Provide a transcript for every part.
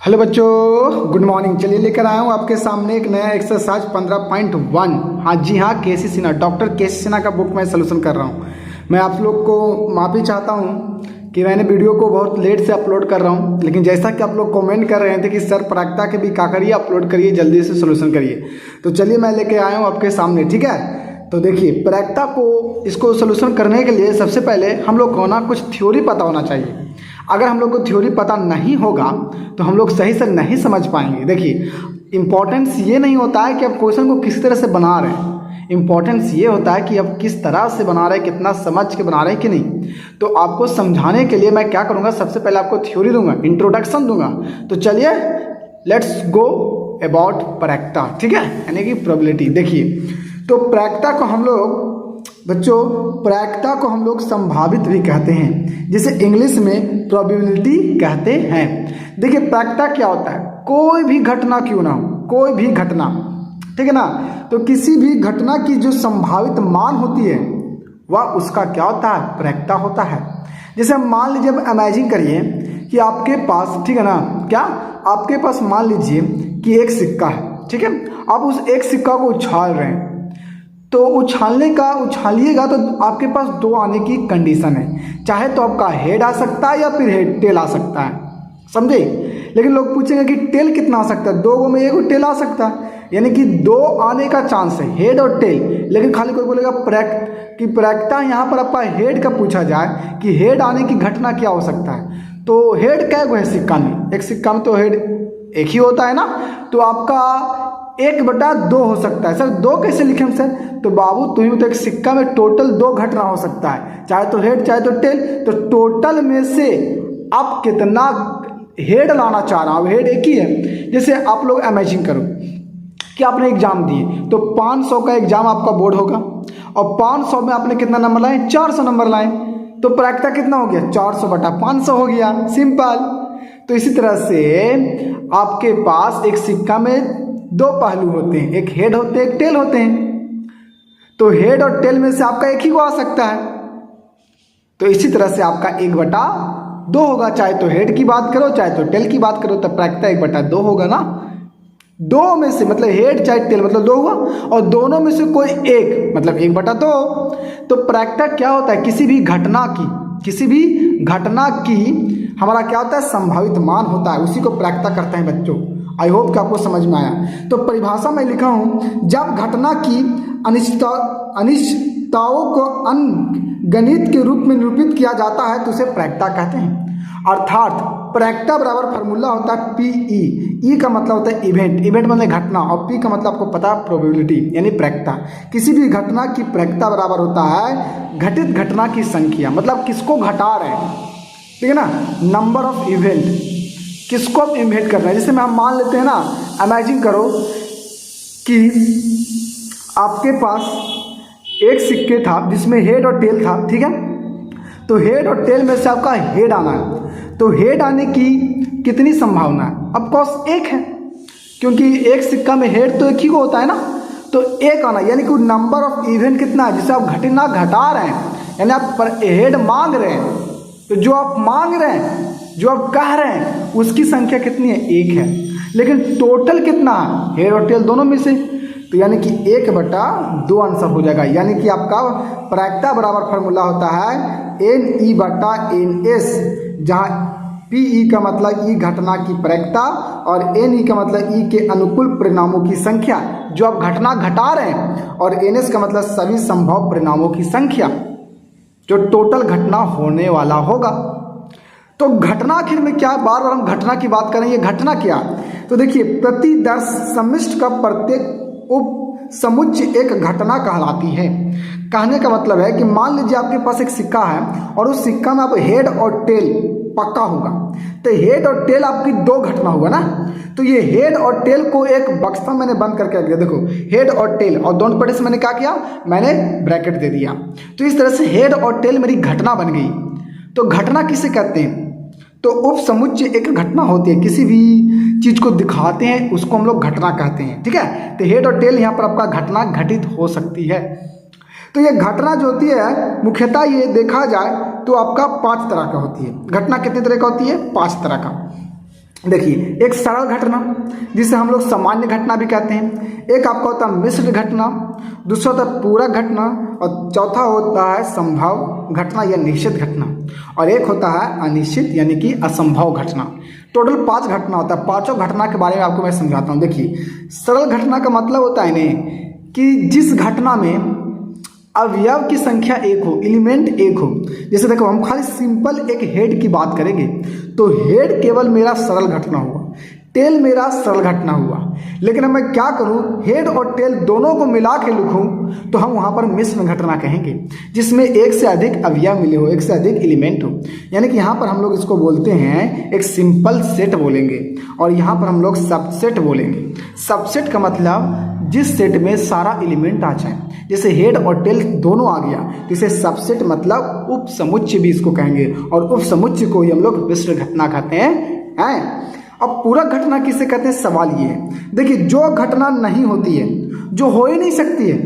Hello बच्चों, good morning. चलिए लेकर आया हूँ आपके सामने एक नया एक्सरसाइज 15.1। हाँ जी हाँ, केसी सिन्हा, डॉक्टर केसी सिन्हा का बुक मैं सलूशन कर रहा हूँ। मैं आप लोग को माफ़ी चाहता हूँ कि मैंने वीडियो को बहुत लेट से अपलोड कर रहा हूँ, लेकिन जैसा कि आप लोग कमेंट कर रहे थे कि सर प्राक्ता के भी का करिए, अपलोड करिए, जल्दी से सलूशन करिए, तो चलिए मैं लेके आया हूँ आपके सामने। ठीक है, तो देखिए प्राक्ता को इसको सलूशन करने के लिए सबसे पहले हम लोग को ना कुछ थ्योरी पता होना चाहिए। अगर हम लोग को थ्योरी पता नहीं होगा तो हम लोग सही से नहीं समझ पाएंगे। देखिए, इम्पोर्टेंस ये नहीं होता है कि आप क्वेश्चन को किस तरह से बना रहे हैं, इम्पोर्टेंस ये होता है कि आप किस तरह से बना रहे हैं, कितना समझ के बना रहे हैं कि नहीं। तो आपको समझाने के लिए मैं क्या करूँगा, सबसे पहले आपको थ्योरी दूंगा, इंट्रोडक्शन दूंगा। तो चलिए लेट्स गो अबाउट प्राक्ता। ठीक है, यानी कि प्रोबेबिलिटी। देखिए, तो प्राक्ता को हम लोग बच्चों, प्राक्ता को हम लोग संभावित भी कहते हैं, जिसे इंग्लिश में प्रोबेबिलिटी कहते हैं। देखिए प्राक्ता क्या होता है, कोई भी घटना क्यों ना हो, कोई भी घटना, ठीक है ना, तो किसी भी घटना की जो संभावित मान होती है वह उसका क्या होता है, प्राक्ता होता है। जैसे मान लीजिए, अब इमेजिन करिए कि आपके पास, ठीक है ना, क्या आपके पास मान लीजिए कि एक सिक्का है, ठीक है, आप उस एक सिक्का को उछाल रहे हैं, तो उछालिएगा तो आपके पास दो आने की कंडीशन है, चाहे तो आपका हेड आ सकता है या फिर हेड टेल आ सकता है, समझे। लेकिन लोग पूछेंगे कि टेल कितना आ सकता है, दो में एक टेल आ सकता है, यानी कि दो आने का चांस है, हेड और टेल। लेकिन खाली कोई बोलेगा प्राक्ता यहाँ पर आपका हेड का पूछा जाए कि हेड आने की घटना क्या हो सकता है, तो हेड क्या है सिक्का में, एक सिक्का में तो हेड एक ही होता है ना, तो आपका 1/2 हो सकता है। सर दो कैसे लिखे हम सर, तो बाबू तुम्हें तो एक सिक्का में टोटल दो घटना हो सकता है, चाहे तो हेड चाहे तो टेल। तो टोटल में से आप कितना हेड लाना चाह रहा हूँ, हेड एक ही है। जैसे आप लोग इमेजिन करो कि आपने एग्जाम दिए, तो 500 का एग्जाम आपका बोर्ड होगा, और 500 में आपने कितना नंबर लाए, 400 नंबर लाए, तो प्राक्ता कितना हो गया, 400/500 हो गया, सिंपल। तो इसी तरह से आपके पास एक सिक्का में दो पहलू होते हैं, एक हेड होते हैं, एक टेल होते हैं, तो हेड और टेल में से आपका एक ही को आ सकता है। तो इसी तरह से आपका 1/2 होगा, चाहे तो हेड की बात करो चाहे तो टेल की बात करो, तो प्राक्ता 1/2 होगा ना। दो में से मतलब हेड चाहे टेल मतलब 2 हुआ, और दोनों में से कोई एक मतलब 1/2। तो प्राक्ता क्या होता है, किसी भी घटना की हमारा क्या होता है, संभावित मान होता है, उसी को प्राक्ता करते हैं बच्चों। आई होप कि आपको समझ में आया। तो परिभाषा में लिखा हूं, जब घटना की अनिश्चितताओं को गणित के रूप में निरूपित किया जाता है तो उसे प्राक्ता कहते हैं। अर्थात प्राक्ता बराबर फार्मूला होता है PE। ई का मतलब होता है इवेंट मतलब घटना, और पी का मतलब आपको पता है प्रोबेबिलिटी, यानी प्राक्ता। किसी भी घटना की प्राक्ता बराबर होता है घटित घटना की संख्या, मतलब किसको घटा रहे हैं, ठीक है ना, नंबर ऑफ इवेंट, किसको आप इन्वेट कर रहे हैं। जैसे मैं हम मान लेते हैं ना, इमेजिन करो कि आपके पास एक सिक्के था जिसमें हेड और टेल था, ठीक है, तो हेड और टेल में से आपका हेड आना है, तो हेड आने की कितनी संभावना है, ऑफ कोर्स एक है, क्योंकि एक सिक्का में हेड तो एक ही को होता है ना, तो एक आना, यानी कि नंबर ऑफ इवेंट कितना है जिसे आप घटना घटा रहे हैं, यानी आप हेड मांग रहे हैं, तो जो आप मांग रहे हैं, जो आप कह रहे हैं, उसकी संख्या कितनी है, एक है। लेकिन टोटल कितना है, हेड और टेल दोनों में से, तो यानी कि 1/2 आंसर हो जाएगा। यानी कि आपका प्राक्ता बराबर फार्मूला होता है NE/NS, जहाँ PE का मतलब ई घटना की प्राक्ता और NE का मतलब ई के अनुकूल परिणामों की संख्या, जो आप घटना घटा रहे हैं, और NS का मतलब सभी संभव परिणामों की संख्या, जो टोटल घटना होने वाला होगा। तो घटना आखिर में क्या, बार बार हम घटना की बात करेंगे, घटना क्या, तो देखिए प्रतिदर्श सम्मिश्र का प्रत्येक उप समुच्चय एक घटना कहलाती है। कहने का मतलब है कि मान लीजिए आपके पास एक सिक्का है, और उस सिक्का में आप हेड और टेल पक्का होगा, तो हेड और टेल आपकी दो घटना होगा ना, तो ये हेड और टेल को एक बक्सा मैंने बंद करके रख दिया, देखो हेड और टेल, और दोनों पटे से मैंने क्या किया, मैंने ब्रैकेट दे दिया, तो इस तरह से हेड और टेल मेरी घटना बन गई। तो घटना किसे कहते हैं, तो उप समुच्चय एक घटना होती है, किसी भी चीज को दिखाते हैं उसको हम लोग घटना कहते हैं, ठीक है। तो हेड और टेल यहाँ पर आपका घटना घटित हो सकती है। तो ये घटना जो होती है मुख्यतः ये देखा जाए तो आपका 5 तरह का होती है। घटना कितने तरह का होती है, 5 तरह का। देखिए, एक सरल घटना जिसे हम लोग सामान्य घटना भी कहते हैं, एक आपका होता है मिश्र घटना, दूसरा होता है पूरक घटना, और चौथा होता है संभव घटना या निश्चित घटना, और एक होता है अनिश्चित यानी कि असंभव घटना। टोटल 5 घटना होता है। पांचों घटना के बारे में आपको मैं समझाता हूँ। देखिए, सरल घटना का मतलब होता है ना कि जिस घटना में अवयव की संख्या एक हो, एलिमेंट एक हो। जैसे देखो, हम खाली सिंपल एक हेड की बात करेंगे तो हेड केवल मेरा सरल घटना हुआ, टेल मेरा सरल घटना हुआ। लेकिन अब मैं क्या करूं, हेड और टेल दोनों को मिला के लिखूं तो हम वहां पर मिश्र घटना कहेंगे, जिसमें एक से अधिक अवयव मिले हो, एक से अधिक एलिमेंट हो। यानी कि यहाँ पर हम लोग इसको बोलते हैं एक सिंपल सेट बोलेंगे, और यहाँ पर हम लोग सबसेट बोलेंगे। सबसेट का मतलब जिस सेट में सारा एलिमेंट आ जाए, जैसे हेड और टेल दोनों आ गया, जिसे सबसेट मतलब उप समुच्चय भी इसको कहेंगे, और उप समुच्चय को ही हम लोग मिश्र घटना कहते हैं। अब पूरक घटना किसे कहते हैं, सवाल ये है। देखिए, जो घटना नहीं होती है, जो हो ही नहीं सकती है,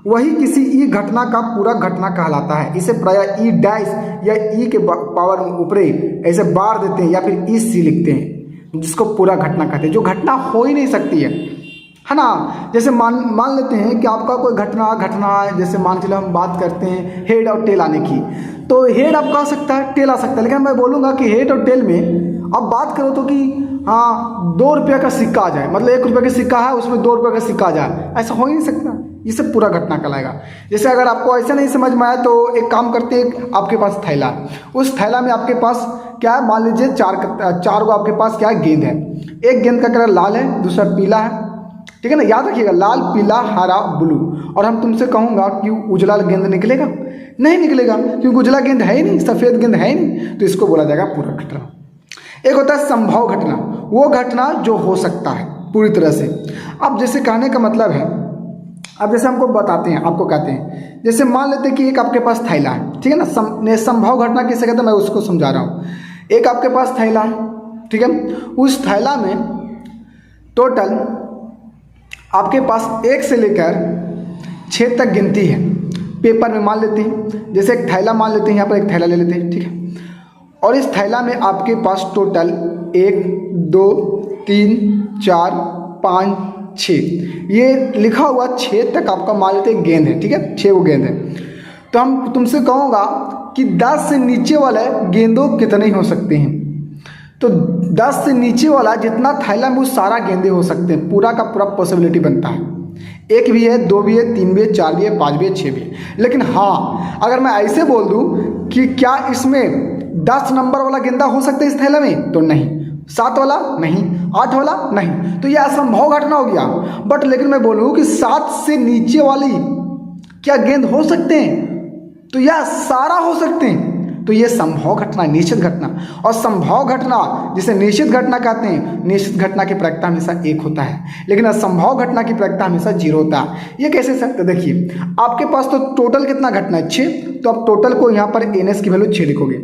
वही किसी ई घटना का पूरक घटना कहलाता है। इसे प्रायः ई डैश या ई के पावर ऊपरे ऐसे बार देते हैं, या फिर ई सी लिखते हैं, जिसको पूरक घटना कहते हैं, जो घटना हो ही नहीं सकती है ना। जैसे मान लेते हैं कि आपका कोई घटना है, जैसे मान चलो हम बात करते हैं हेड और टेल आने की, तो हेड आपका आ सकता है, टेल आ सकता है। लेकिन मैं बोलूँगा कि हेड और टेल में अब बात करो तो कि हाँ 2 रुपये का सिक्का आ जाए, मतलब 1 रुपये का सिक्का है उसमें 2 रुपये का सिक्का आ जाए, ऐसा हो ही नहीं सकता। ये सब पूरा घटना कहलाएगा। जैसे अगर आपको ऐसा नहीं समझ में आया तो एक काम करते हैं, आपके पास थैला, उस थैला में आपके पास क्या है, मान लीजिए 4 को आपके पास क्या है, गेंद है। एक गेंद का कलर लाल है, दूसरा पीला है, ठीक है ना। याद रखिएगा, लाल, पीला, हरा, ब्लू। और हम तुमसे कहूँगा कि उजला गेंद निकलेगा, नहीं निकलेगा, क्योंकि उजला गेंद है ही नहीं, सफ़ेद गेंद है ही नहीं, तो इसको बोला जाएगा पूरक घटना। एक होता है संभव घटना, वो घटना जो हो सकता है पूरी तरह से। अब जैसे कहने का मतलब है, अब जैसे हमको बताते हैं, आपको कहते हैं, जैसे मान लेते हैं कि एक आपके पास थैला है, ठीक है ना। संभव घटना किसे कहते हैं, मैं उसको समझा रहा हूँ। एक आपके पास थैला है, ठीक है, उस थैला में टोटल आपके पास 1 से लेकर 6 तक गिनती है। पेपर में मान लेते हैं, जैसे एक थैला मान लेते हैं, यहाँ पर एक थैला ले लेते हैं, ठीक है। और इस थैला में आपके पास टोटल 1 2 3 4 5 6 ये लिखा हुआ 6 तक आपका मान लेते हैं गेंद है, ठीक है, 6 वो गेंद है। तो हम तुमसे कहूँगा कि 10 से नीचे वाले गेंदों कितने हो सकते हैं, तो 10 से नीचे वाला जितना थैला में वो सारा गेंदे हो सकते हैं, पूरा का पूरा पॉसिबिलिटी बनता है। 1 भी है, 2 भी है, 3 भी है, 4 भी है, 5 भी है, 6 भी है। लेकिन हाँ, अगर मैं ऐसे बोल दूं कि क्या इसमें 10 नंबर वाला गेंदा हो सकता है इस थैला में, तो नहीं। 7 वाला नहीं, 8 वाला नहीं, तो यह असंभव घटना हो गया। बट लेकिन मैं बोलूँ कि 7 से नीचे वाली क्या गेंद हो सकते हैं, तो यह सारा हो सकते हैं, तो ये संभव घटना, निश्चित घटना। और संभव घटना जिसे निश्चित घटना कहते हैं, निश्चित घटना की प्रायिकता हमेशा 1 होता है, लेकिन असंभव घटना की प्रायिकता हमेशा 0 होता है। ये कैसे सकते, देखिए आपके पास तो टोटल कितना घटना है, 6, तो आप टोटल को यहाँ पर NS की वैल्यू 6 लिखोगे।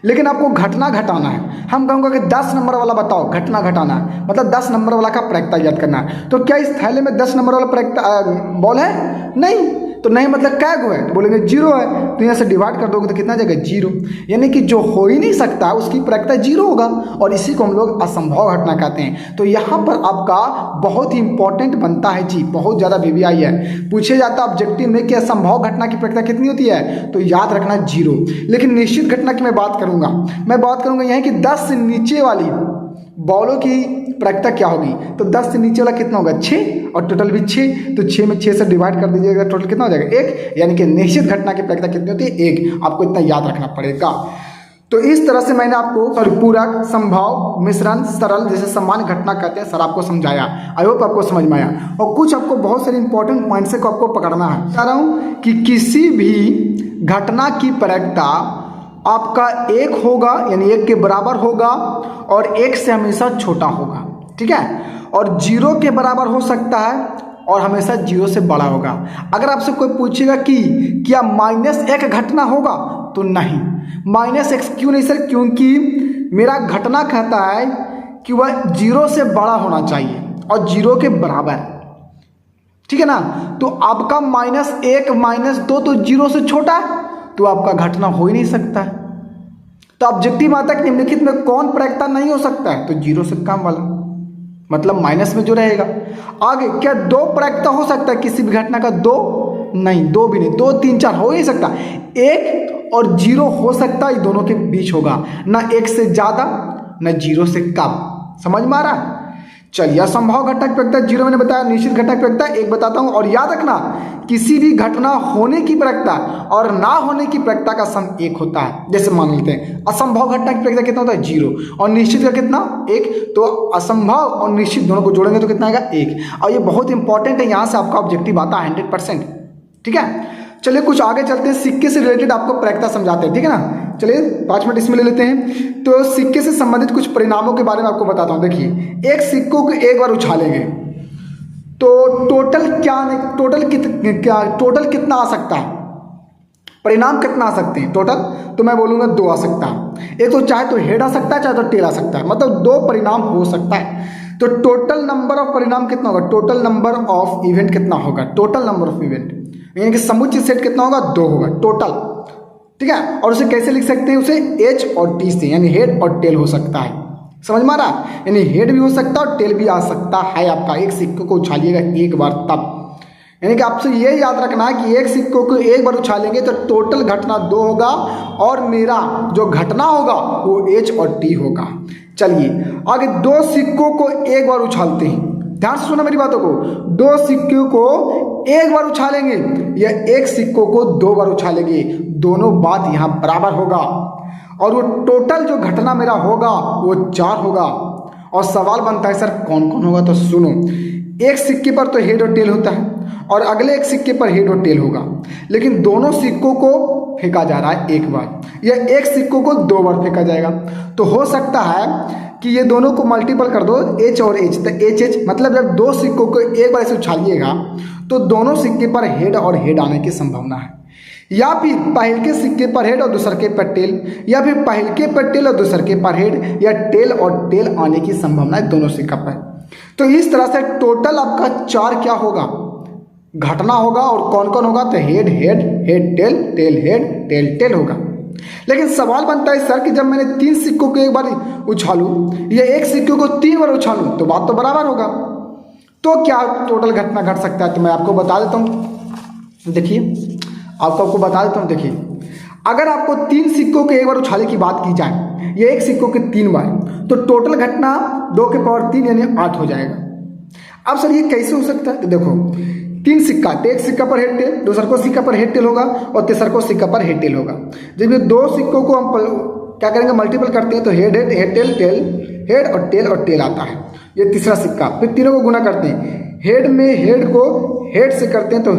लेकिन आपको घटना घटाना है, हम कहूँगा कि 10 नंबर वाला बताओ, घटना घटाना है, मतलब 10 नंबर वाला का प्रायिकता याद करना है। तो क्या इस थैले में 10 नंबर वाला प्रायिकता बॉल है, नहीं, तो नहीं मतलब क्या गो है, तो बोलेंगे 0 है, तो यहाँ से डिवाइड कर दोगे तो कितना जाएगा, 0। यानी कि जो हो ही नहीं सकता उसकी प्रायिकता 0 होगा, और इसी को हम लोग असंभव घटना कहते हैं। तो यहाँ पर आपका बहुत ही इंपॉर्टेंट बनता है जी, बहुत ज़्यादा VVI है, पूछे जाता है ऑब्जेक्टिव में कि असंभव घटना की प्रायिकता कितनी होती है, तो याद रखना 0। लेकिन निश्चित घटना की मैं बात करूँगा यहीं कि 10 से नीचे वाली बॉलों की प्रायिकता क्या होगी, तो 10 से नीचे वाला कितना होगा, 6, और टोटल भी 6, तो 6 में 6 से डिवाइड कर दीजिएगा, टोटल कितना हो जाएगा, 1। यानी कि निश्चित घटना की प्रायिकता कितनी होती है, 1। आपको इतना याद रखना पड़ेगा। तो इस तरह से मैंने आपको पूरक, संभव, मिश्रण, सरल, जैसे सामान्य घटना कहते हैं, सर आपको समझाया। आई होप आपको समझ में आया, और कुछ आपको बहुत सारे इंपॉर्टेंट पॉइंट्स को आपको पकड़ना है। बता रहा हूँ कि किसी भी घटना की प्रायिकता आपका 1 होगा, यानी 1 के बराबर होगा, और 1 से हमेशा छोटा होगा, ठीक है, और 0 के बराबर हो सकता है, और हमेशा 0 से बड़ा होगा। अगर आपसे कोई पूछेगा कि क्या -1 घटना होगा, तो नहीं, -1 क्यों नहीं सर, क्योंकि मेरा घटना कहता है कि वह 0 से बड़ा होना चाहिए और 0 के बराबर, ठीक है ना। तो आपका -1 -2 तो 0 से छोटा है, तो आपका घटना हो ही नहीं सकता है। तो ऑब्जेक्टिव आता है कि निम्नलिखित में कौन प्रैक्टा नहीं हो सकता है, तो 0 से कम वाला, मतलब माइनस में जो रहेगा। आगे, क्या 2 प्रैक्टा हो सकता है किसी भी घटना का? 2 नहीं, 2 भी नहीं, 2 3 4 हो ही सकता। 1 और 0 हो सकता है, दोनों के बीच होगा, ना 1 से ज्यादा ना 0 से कम। समझ में आ रहा है? चलिए, असंभव घटना की प्रक्रिया 0 मैंने बताया, निश्चित घटना की प्रक्रिया 1 बताता हूं। और याद रखना, किसी भी घटना होने की प्रक्रिया और ना होने की प्रक्रिया का सम 1 होता है। जैसे मान लेते हैं असंभव घटना की प्रक्रिया कितना होता है? 0, और निश्चित का कितना? 1। तो असंभव और निश्चित दोनों को जोड़ेंगे तो कितना आएगा? 1। और ये बहुत इंपॉर्टेंट है, यहां से आपका ऑब्जेक्टिव आता है 100%। ठीक है, चलिए कुछ आगे चलते हैं, सिक्के से रिलेटेड आपको प्रक्रिया समझाते हैं। ठीक है ना, चलिए 5 मिनट इसमें ले लेते हैं। तो सिक्के से संबंधित कुछ परिणामों के बारे में आपको बताता हूं। देखिए, एक सिक्कों को एक बार उछालेंगे तो टोटल टोटल कितना आ सकता है? परिणाम कितना आ सकते हैं टोटल? तो मैं बोलूंगा 2 आ सकता है। एक तो चाहे तो हेड आ सकता है, चाहे तो टेल आ सकता है, मतलब 2 परिणाम हो सकता है। तो टोटल नंबर ऑफ परिणाम कितना होगा? टोटल नंबर ऑफ इवेंट कितना होगा? टोटल नंबर ऑफ इवेंट यानी कि समुच्चय सेट कितना होगा? 2 होगा टोटल। ठीक है, और उसे कैसे लिख सकते हैं? उसे एच और टी से, यानी हेड और टेल हो सकता है। समझ में आ रहा है? यानी हेड भी हो सकता है और टेल भी आ सकता है आपका। एक सिक्के को उछालिएगा एक बार तब, यानी कि आपसे ये याद रखना है कि एक सिक्कों को एक बार उछालेंगे तो टोटल घटना 2 होगा, और मेरा जो घटना होगा वो एच और टी होगा। चलिए आगे, 2 सिक्कों को एक बार उछालते हैं। ध्यान से सुना मेरी बातों को। 2 सिक्कों को एक बार उछालेंगे या एक सिक्कों को 2 बार उछालेंगे, दोनों बात यहाँ बराबर होगा, और वो टोटल जो घटना मेरा होगा वो 4 होगा। और सवाल बनता है सर कौन कौन होगा? तो सुनो, एक सिक्के पर तो हेड और टेल होता है, और अगले एक सिक्के पर हेड और टेल होगा, लेकिन दोनों सिक्कों को फेंका जा रहा है एक बार, या एक सिक्कों को 2 बार फेंका जाएगा। तो हो सकता है कि ये दोनों को मल्टीपल कर दो, एच और एच, तो एच एच, मतलब जब 2 सिक्कों को एक बार ऐसे उछालिएगा तो दोनों सिक्के पर हेड और हेड आने की संभावना है, या फिर पहले के सिक्के पर हेड और दूसरे के पर टेल, या फिर पहले के पर टेल और दूसरे के पर हेड, या टेल और टेल आने की संभावना है दोनों सिक्का पर। तो इस तरह से टोटल आपका 4 क्या होगा? घटना होगा। और कौन कौन होगा? तो head head head tail tail head tail tail होगा। लेकिन सवाल बनता है सर कि जब मैंने 3 सिक्कों को एक बार उछालूं या एक सिक्के को 3 बार उछालूं तो बात तो बराबर होगा, तो क्या टोटल घटना घट सकता है? तो मैं आपको बता देता हूं। देखिए, आपको बता देता हूं। देखिए, अगर आपको 3 सिक्कों के एक बार उछाले की बात की जाए या एक सिक्कों के 3 बार, तो टोटल घटना 2 के पावर 3 यानी 8 हो जाएगा। अब सर ये कैसे हो सकता है? तो देखो, 3 सिक्का, तो एक सिक्का पर हेड टेल, दूसरा को सिक्का पर हेड टेल होगा, और तीसरा को सिक्का पर हेड टेल होगा। जब ये 2 सिक्कों को हम क्या करेंगे? मल्टीपल करते हैं, तो head head head tail tail head और टेल आता है। ये तीसरा सिक्का, फिर तीनों को गुना करते हैं, हेड में हेड को हेड से करते हैं तो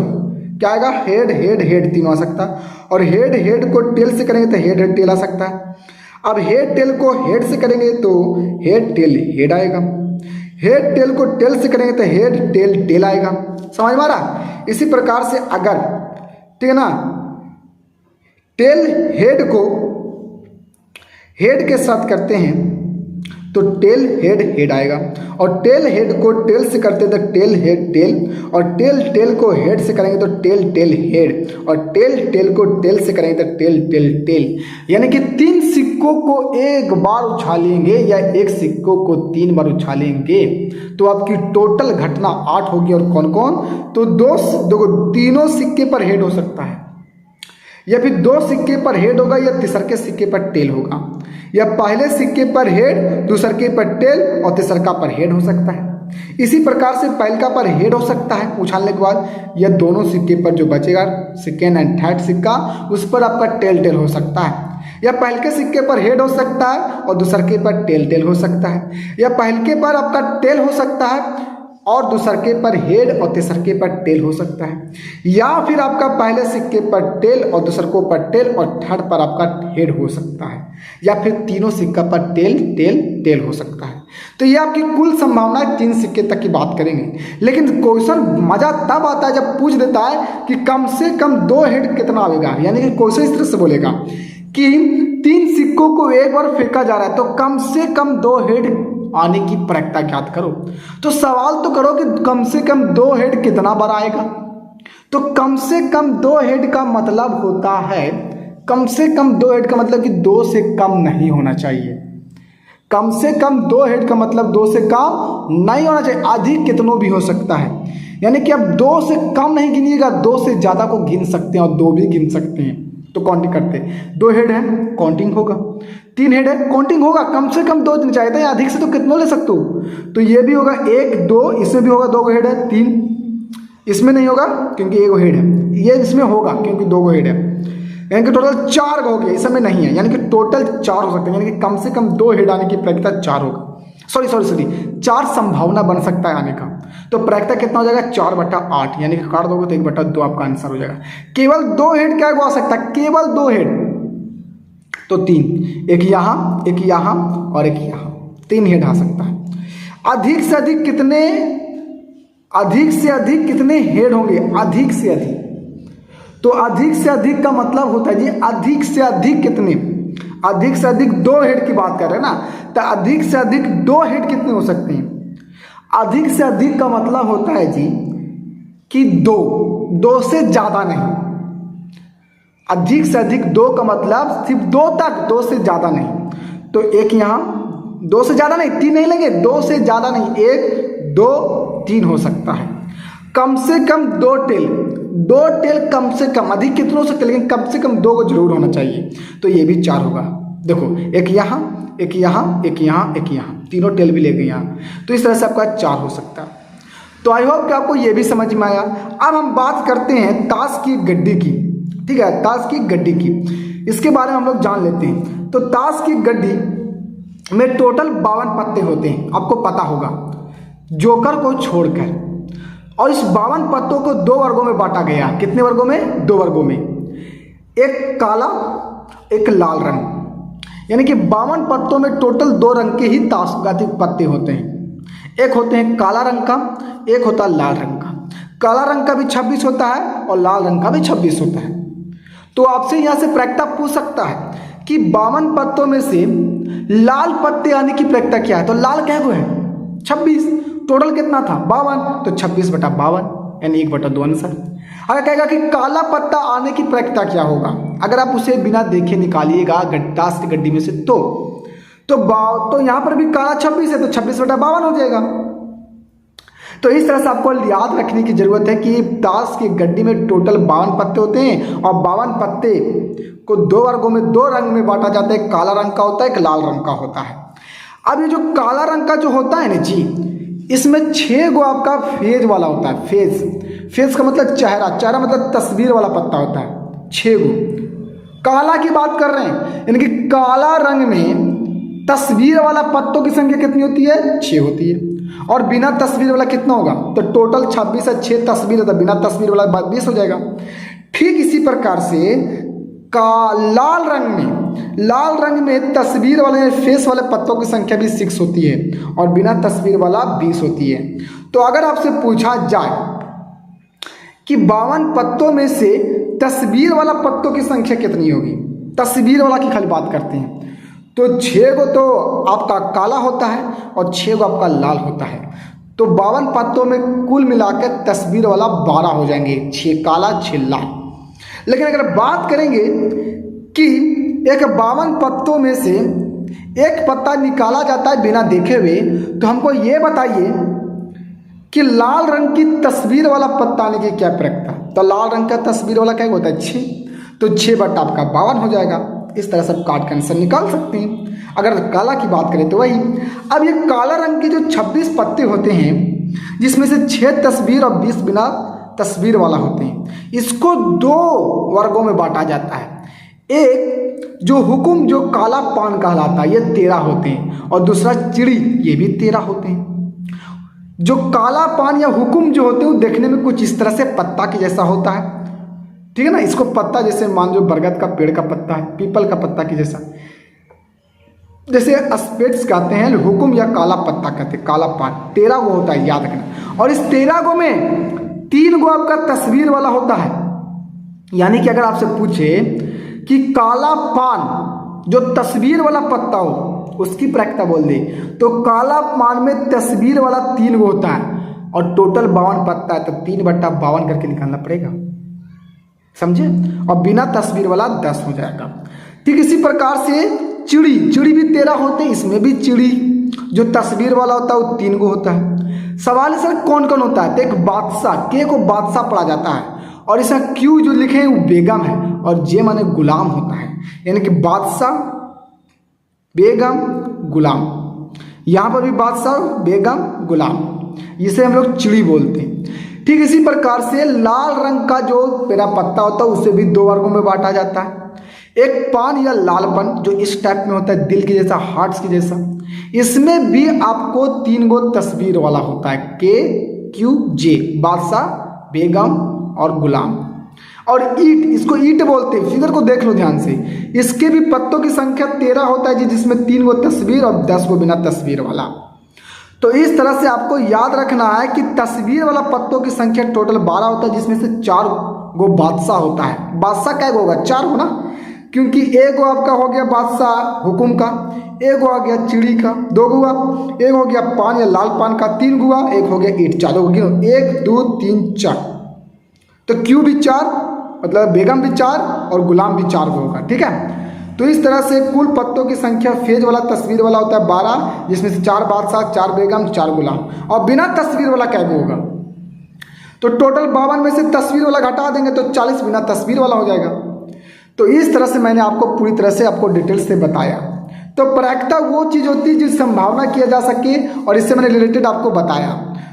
क्या आएगा? हेड हेड हेड तीनों आ सकता है, और हेड हेड को टेल से करेंगे तो हेड हेड टेल आ सकता है। अब हेड टेल को हेड से करेंगे तो हेड टेल हेड आएगा, हेड टेल को टेल से करेंगे तो हेड टेल टेल आएगा। समझ में आ रहा? इसी प्रकार से अगर, ठीक है ना, टेल हेड को हेड के साथ करते हैं तो टेल हेड हेड आएगा, और टेल हेड को टेल से करते हैं तो टेल हेड टेल, और टेल टेल को हेड से करेंगे तो टेल टेल हेड, और टेल टेल को टेल से करेंगे तो टेल टेल टेल। यानी कि 3 सिक्कों को एक बार उछालेंगे या एक सिक्कों को 3 बार उछालेंगे तो आपकी टोटल घटना 8 होगी। और कौन कौन? तो तीनों सिक्के पर हेड हो सकता है, या फिर 2 सिक्के पर हेड होगा, या तीसरे के सिक्के पर टेल होगा, या पहले सिक्के पर हेड, दूसरे के पर टेल, और तीसरे का पर हेड हो सकता है। इसी प्रकार से पहले का पर हेड हो सकता है उछालने के बाद, या दोनों सिक्के पर जो बचेगा सेकेंड एंड थर्ड सिक्का उस पर आपका टेल टेल हो सकता है, या पहले के सिक्के पर हेड हो सकता है और दूसरे के पर टेल टेल हो सकता है, या पहले के पर आपका टेल हो सकता है और दूसरे के पर हेड और तीसरे के पर टेल हो सकता है, या फिर आपका पहले सिक्के पर टेल और दूसरे को पर टेल और थर्ड पर आपका हेड हो सकता है, या फिर तीनों सिक्का पर टेल टेल टेल हो सकता है। तो ये आपकी कुल संभावना 3 सिक्के तक की बात करेंगे। लेकिन क्वेश्चन मजा तब आता है जब पूछ देता है कि कम से कम 2 हेड कितना आएगा, यानी कि क्वेश्चन इस तरह से बोलेगा कि 3 सिक्कों को एक बार फेंका जा रहा है तो कम से कम 2 हेड आने की प्रक्रिया ज्ञात करो। तो सवाल तो करो कि कम से कम 2 हेड कितना बार आएगा। तो कम से कम 2 हेड का मतलब होता है कम से कम 2 हेड का मतलब कि 2 से कम नहीं होना चाहिए। कम से कम 2 हेड का मतलब 2 से कम नहीं होना चाहिए। अधिक कितनों भी हो सकता है, यानी कि अब 2 से कम नहीं गिनिएगा, 2 से ज़्यादा को गिन सकते हैं और 2 भी गिन सकते हैं। तो काउंटिंग करते हैं, 2 हेड है काउंटिंग होगा, 3 हेड है काउंटिंग होगा। कम से कम 2 दिन चाहिए था, अधिक से तो कितनों ले सकते हो। तो ये भी होगा 1 2, इसमें भी होगा 2 हेड है, 3 इसमें नहीं होगा क्योंकि 1 हेड है, ये इसमें होगा क्योंकि 2 हेड है, यानी कि टोटल 4 हो गया, इसमें नहीं है, यानी कि टोटल 4 हो सकते हैं, यानी कि कम से कम 2 हेड आने की प्रायिकता 4 होगा। सॉरी 4 संभावना बन सकता है आने का। तो प्रायिकता कितना हो जाएगा 4/8, यानी कि काट दोगे तो 1/2 आपका आंसर हो जाएगा। केवल 2 हेड क्या आ सकता है, केवल 2 हेड तो 3, एक यहाँ एक यहाँ और एक यहाँ, 3 हेड आ सकता है। अधिक से अधिक कितने हेड होंगे, अधिक से अधिक। तो अधिक से अधिक का मतलब होता है जी अधिक से अधिक कितने, अधिक से अधिक 2 हेड की बात कर रहे हैं ना, तो अधिक से अधिक 2 हेड कितने हो सकते हैं। अधिक से अधिक का मतलब होता है जी कि 2 से ज्यादा नहीं। अधिक से अधिक 2 का मतलब सिर्फ 2 तक, 2 से ज्यादा नहीं। तो एक यहाँ 2 से ज्यादा नहीं, 3 नहीं लेंगे, 2 से ज्यादा नहीं, 1 2 3 हो सकता है। कम से कम 2 टेल कम से कम, अधिक कितने हो सकते हैं लेकिन कम से कम 2 को जरूर होना चाहिए। तो ये भी 4 होगा। देखो एक यहाँ एक यहाँ एक यहाँ एक यहाँ, तीनों टेल भी ले गए यहाँ, तो इस तरह से आपका 4 हो सकता है। तो आई होप कि आपको ये भी समझ में आया। अब हम बात करते हैं ताश की गड्डी की, ठीक है, ताश की गड्डी की, इसके बारे में हम लोग जान लेते हैं। तो ताश की गड्डी में टोटल 52 पत्ते होते हैं, आपको पता होगा, जोकर को छोड़कर। और इस 52 पत्तों को 2 वर्गों में बांटा गया। कितने वर्गों में, 2 वर्गों में, एक काला एक लाल रंग, यानी कि 52 पत्तों में टोटल 2 रंग के ही ताशगाती पत्ते होते हैं। एक होते हैं काला रंग का, एक होता है लाल रंग का। काला रंग का भी 26 होता है और लाल रंग का भी 26 होता है। तो आपसे यहाँ से प्रायिकता पूछ सकता है कि 52 पत्तों में से लाल पत्ते आने की प्रायिकता क्या है। तो लाल क्या है, 26, टोटल कितना था 52, तो 26/52 यानी 1/2 आंसर। अगर कहेगा कि काला पत्ता आने की प्रायिकता क्या होगा, अगर आप उसे बिना देखे निकालिएगा ताश की गड्डी में से, तो यहाँ पर भी काला 26 है, तो 26/52 हो जाएगा। तो इस तरह से आपको याद रखने की जरूरत है कि ताश की गड्डी में टोटल 52 पत्ते होते हैं और 52 पत्ते को 2 वर्गों में 2 रंग में बांटा जाता है। काला रंग का होता है, एक लाल रंग का होता है। अब ये जो काला रंग का जो होता है ना जी, इसमें 6 गो आपका फेज वाला होता है। फेज का मतलब चेहरा मतलब तस्वीर वाला पत्ता होता है, 6 गो। काला की बात कर रहे हैं, यानी कि काला रंग में तस्वीर वाला पत्तों की संख्या कितनी होती है, 6 होती है। और बिना तस्वीर वाला कितना होगा, तो टोटल 26 है, 6 तस्वीर है तो बिना तस्वीर वाला 20 हो जाएगा। ठीक इसी प्रकार से लाल रंग में तस्वीर वाले फेस वाले पत्तों की संख्या भी 6 होती है और बिना तस्वीर वाला 20 होती है। तो अगर आपसे पूछा जाए कि 52 पत्तों में से तस्वीर वाला पत्तों की संख्या कितनी होगी, तस्वीर वाला की खाली बात करते हैं, तो 6 गो तो आपका काला होता है और 6 गो आपका लाल होता है। तो 52 पत्तों में कुल मिलाकर तस्वीर वाला 12 हो जाएंगे, 6 काला 6 लाल। लेकिन अगर बात करेंगे कि एक 52 पत्तों में से एक पत्ता निकाला जाता है बिना देखे हुए, तो हमको ये बताइए कि लाल रंग की तस्वीर वाला पत्ता आने की क्या प्रायिकता। तो लाल रंग का तस्वीर वाला क्या होता है, 6, तो 6/52 हो जाएगा। इस तरह से आप काट के आंसर निकाल सकते हैं। अगर काला की बात करें तो वही। अब ये काला रंग के जो 26 पत्ते होते हैं, जिसमें से 6 तस्वीर और 20 बिना तस्वीर वाला होते हैं, इसको 2 वर्गों में बांटा जाता है। एक जो हुकुम जो काला पान कहलाता है, ये 13 होते हैं, और दूसरा चिड़ी, ये भी 13 होते हैं। जो काला पान या हुकुम जो होते हैं वो देखने में कुछ इस तरह से पत्ता के जैसा होता है, ठीक है ना। इसको पत्ता जैसे मान लो बरगद का पेड़ का पत्ता है, पीपल का पत्ता के जैसा, जैसे स्पेट्स कहते हैं, हुकुम या काला पत्ता कहते हैं, काला पान 13 गो होता है, याद रखना। और इस 13 गो में 3 गो आपका तस्वीर वाला होता है। यानी कि अगर आपसे पूछे कि काला पान जो तस्वीर वाला पत्ता हो उसकी प्रायिकता बोल दे, तो काला पान में तस्वीर वाला 3 गो होता है और टोटल 52 पत्ता है, तो 3/52 करके निकालना पड़ेगा। समझे। और बिना तस्वीर वाला 10 हो जाएगा। ठीक इसी प्रकार से चिड़ी भी 13 होते हैं, इसमें भी चिड़ी जो तस्वीर वाला होता है वो 3 गो होता है। सवाल है सर कौन कौन होता है, तो एक बादशाह, के को बादशाह पढ़ा जाता है, और इसका क्यू जो लिखे हैं वो बेगम है, और जे माने गुलाम होता है, यानी कि बादशाह बेगम गुलाम। यहाँ पर भी बादशाह बेगम गुलाम, इसे हम लोग चिड़ी बोलते हैं। ठीक इसी प्रकार से लाल रंग का जो पेड़ा पत्ता होता है उसे भी 2 वर्गों में बांटा जाता है। एक पान या लालपन जो इस टाइप में होता है, दिल के जैसा, हार्ट्स के जैसा, इसमें भी आपको 3 गो तस्वीर वाला होता है, के क्यू जे, बादशाह बेगम और गुलाम। और ईट, इसको ईट बोलते हैं, फिगर को देख लो ध्यान से, इसके भी पत्तों की संख्या 13 होता है जिसमें 3 गो तस्वीर और 10 गो बिना तस्वीर वाला। तो इस तरह से आपको याद रखना है कि तस्वीर वाला पत्तों की संख्या टोटल 12 होता है, जिसमें से 4 गो बादशाह होता है। बादशाह क्या होगा, 4 हो ना, क्योंकि एक गो आपका हो गया बादशाह हुकुम का, एक गो आ गया चिड़ी का, 2 हुआ, एक हो गया पान या लाल पान का, 3 हुआ, एक हो गया ईट, 4 हो गया, 1 2 3 4। तो क्यू भी 4, मतलब बेगम भी 4 और गुलाम भी 4 होगा। ठीक है, तो इस तरह से कुल पत्तों की संख्या फेज वाला तस्वीर वाला होता है 12, जिसमें से 4 बादशाह, 4 बेगम, 4 गुलाम। और बिना तस्वीर वाला क्या होगा, तो टोटल 52 में से तस्वीर वाला घटा देंगे तो 40 बिना तस्वीर वाला हो जाएगा। तो इस तरह से मैंने आपको पूरी तरह से आपको डिटेल से बताया। तो प्रायिकता वो चीज़ होती है जिसकी संभावना किया जा सके, और इससे मैंने रिलेटेड आपको बताया।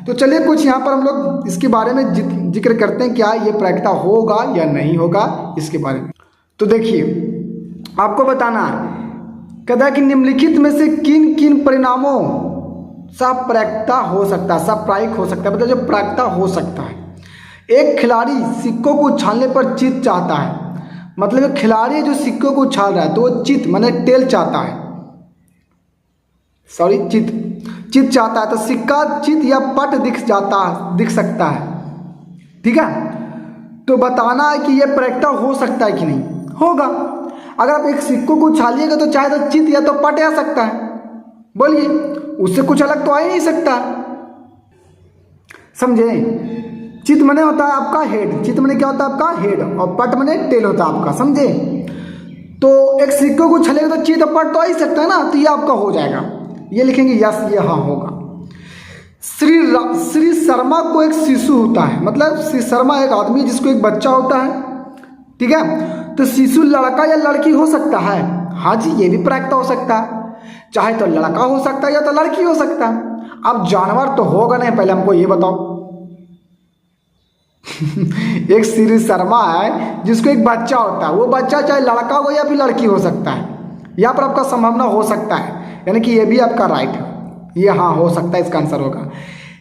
तो चलिए कुछ यहाँ पर हम लोग इसके बारे में जिक्र करते हैं, क्या ये प्रायिकता होगा या नहीं होगा इसके बारे में। तो देखिए आपको बताना है, कहता है कि निम्नलिखित में से किन किन परिणामों सप्रायिकता हो सकता है, सप्रायिक हो सकता है, मतलब जो प्रायिकता हो सकता है। एक खिलाड़ी सिक्कों को उछालने पर जीत चाहता है, मतलब खिलाड़ी जो सिक्कों को उछाल रहा है तो वो चित माने टेल चाहता है, सॉरी चित चाहता है, तो सिक्का चित या पट दिख सकता है। ठीक है, तो बताना है कि यह प्रायिकता हो सकता है कि नहीं होगा। अगर आप एक सिक्कों को उछालिएगा तो चाहे तो चित या तो पट आ सकता है, बोलिए, उससे कुछ अलग तो आ ही नहीं सकता, समझे। चित मने होता है आपका हेड, चित मने क्या होता है आपका हेड, और पट मने टेल होता है आपका, समझे। तो एक सिक्कों को उछालेगा तो चित और पट तो आ ही सकता है ना, तो ये आपका हो जाएगा, ये लिखेंगे यस, ये हाँ होगा। श्री शर्मा को एक शिशु होता है, मतलब श्री शर्मा एक आदमी जिसको एक बच्चा होता है। ठीक है, तो शिशु लड़का या लड़की हो सकता है, हाँ जी, ये भी प्रायिकता हो सकता है, चाहे तो लड़का हो सकता है या तो लड़की हो सकता है। अब जानवर तो होगा नहीं, पहले हमको ये बताओ। एक श्री शर्मा है जिसको एक बच्चा होता है, वो बच्चा चाहे लड़का हो या फिर लड़की हो सकता है, यहाँ पर आपका संभावना हो सकता है, यानी कि ये भी आपका राइट है, ये हाँ हो सकता है, इसका आंसर होगा।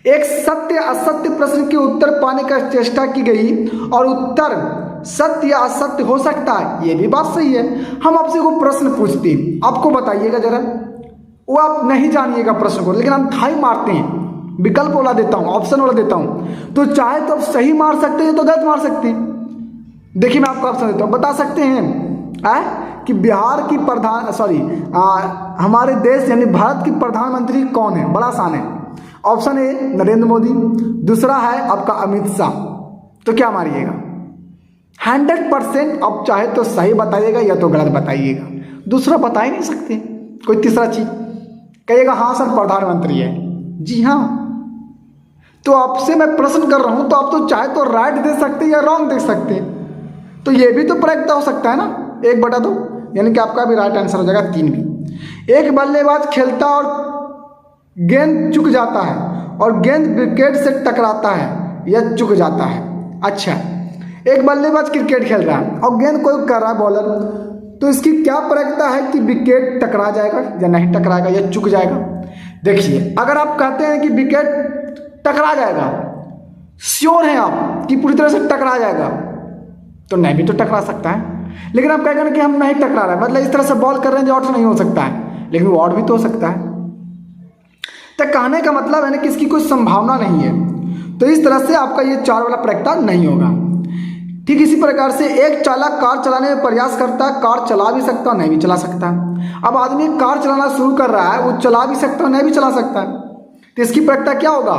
एक सत्य असत्य प्रश्न के उत्तर पाने का चेष्टा की गई और उत्तर सत्य या असत्य हो सकता है, ये भी बात सही है। हम आपसे को प्रश्न पूछते हैं, आपको बताइएगा जरा, वो आप नहीं जानिएगा प्रश्न को, लेकिन हम थाई मारते हैं, विकल्प वाला देता हूँ, ऑप्शन वाला देता हूँ, तो चाहे तो आप सही मार सकते हैं तो गलत मार सकते हैं। देखिए मैं आपको ऑप्शन देता हूँ, बता सकते हैं कि बिहार की हमारे देश यानी भारत की प्रधानमंत्री कौन है, बड़ा आसान है। ऑप्शन ए नरेंद्र मोदी, दूसरा है आपका अमित शाह, तो क्या मारिएगा 100%, आप चाहे तो सही बताइएगा या तो गलत बताइएगा, दूसरा बता ही नहीं सकते, कोई तीसरा चीज कहिएगा हाँ सर प्रधानमंत्री है, जी हाँ। तो आपसे मैं प्रश्न कर रहा हूं, तो आप तो चाहे तो राइट दे सकते हैं या रॉन्ग दे सकते हैं, तो ये भी तो प्रायिकता हो सकता है ना, 1/2, यानी कि आपका भी राइट आंसर हो जाएगा 3 भी। एक बल्लेबाज खेलता और गेंद चुक जाता है और गेंद विकेट से टकराता है या चुक जाता है। अच्छा, एक बल्लेबाज क्रिकेट खेल रहा है और गेंद कोई कर रहा है बॉलर, तो इसकी क्या प्रायिकता है कि विकेट टकरा जाएगा या नहीं टकराएगा या चुक जाएगा। देखिए अगर आप कहते हैं कि विकेट टकरा जाएगा, श्योर हैं आप कि पूरी तरह से टकरा जाएगा, तो नहीं भी तो टकरा सकता है। लेकिन आप कहेंगे कि हम नहीं टकरा रहे, मतलब इस तरह से बॉल कर रहे हैं जो आउट नहीं हो सकता है, लेकिन वो आउट भी तो हो सकता है। तो कहने का मतलब है ना कि इसकी कोई संभावना नहीं है, तो इस तरह से आपका ये 4 वाला प्रायिकता नहीं होगा। ठीक इसी प्रकार से एक चालक कार चलाने में प्रयास करता है, कार चला भी सकता है नहीं भी चला सकता है। अब आदमी कार चलाना शुरू कर रहा है, वो चला भी सकता है नहीं भी चला सकता है, तो इसकी प्रायिकता क्या होगा,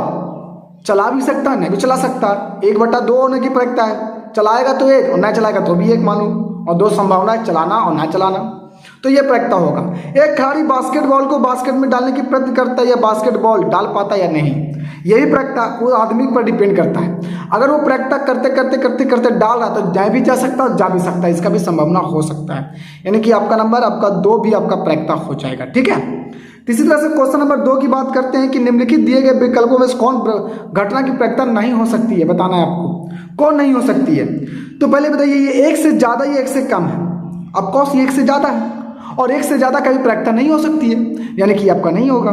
चला भी सकता है नहीं भी चला सकता है, 1/2 होने की प्रायिकता है, चलाएगा तो एक और ना चलाएगा तो भी एक मान लो, और दो संभावनाएं चलाना और ना चलाना, तो ये प्रैक्टा होगा। एक खिलाड़ी बास्केटबॉल को बास्केट में डालने की प्रयत्न करता है या बास्केटबॉल डाल पाता है या नहीं, यही प्रैक्टा वो आदमी पर डिपेंड करता है। अगर वो प्रैक्टा करते करते करते करते डाल रहा तो जा भी जा सकता है, जा भी सकता है, इसका भी संभावना हो सकता है, यानी कि आपका नंबर आपका 2 भी आपका प्रैक्टा हो जाएगा। ठीक है, इसी तरह से क्वेश्चन नंबर 2 की बात करते हैं कि निम्नलिखित दिए गए विकल्पों में कौन घटना की प्रैक्टा नहीं हो सकती है, बताना है आपको कौन नहीं हो सकती है। तो पहले बताइए, ये एक से ज्यादा या एक से कम है, ऑफकोर्स ये एक से ज्यादा है, और एक से ज्यादा कभी प्रैक्टा नहीं हो सकती है, यानी कि आपका नहीं होगा।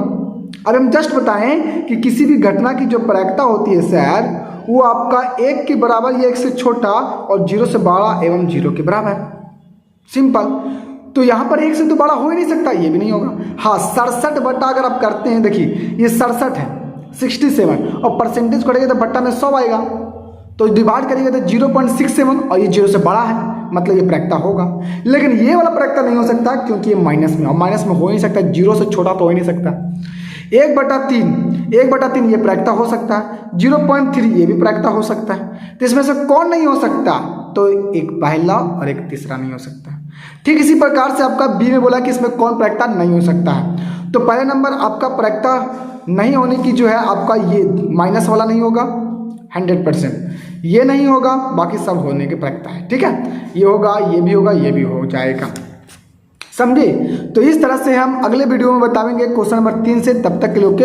अब हम जस्ट बताएं कि किसी भी घटना की जो प्रैक्टा होती है सर, वो आपका 1 के बराबर या 1 से छोटा और 0 से बड़ा एवं 0 के बराबर, सिंपल। तो यहाँ पर 1 से तो बड़ा हो ही नहीं सकता, ये भी नहीं होगा। हाँ, 67 बट्टा अगर आप करते हैं, देखिए ये 67 है 67, और परसेंटेज करेंगे तो बट्टा में 100 आएगा, तो डिवाइड करेंगे तो 0.67 और ये 0 से बड़ा है, मतलब ये प्रैक्टा होगा। लेकिन ये वाला प्रैक्टा नहीं हो सकता क्योंकि ये माइनस में, और माइनस में हो ही नहीं सकता, 0 से छोटा तो हो ही नहीं सकता। 1/3 ये प्रैक्टा हो सकता है, 0.3 ये भी प्रैक्टा हो सकता है। तो इसमें से कौन नहीं हो सकता, तो एक पहला और एक तीसरा नहीं हो सकता। ठीक इसी प्रकार से आपका बी में बोला कि इसमें कौन प्रैक्टा नहीं हो सकता है। तो पहले नंबर आपका प्रैक्टा नहीं होने की जो है आपका ये माइनस वाला नहीं होगा 100%, ये नहीं होगा, बाकी सब होने के प्रैक्टा है। ठीक है, ये होगा, ये भी होगा, ये भी हो जाएगा, समझे। तो इस तरह से हम अगले वीडियो में बताएंगे क्वेश्चन नंबर 3 से, तब तक के लिए ओके।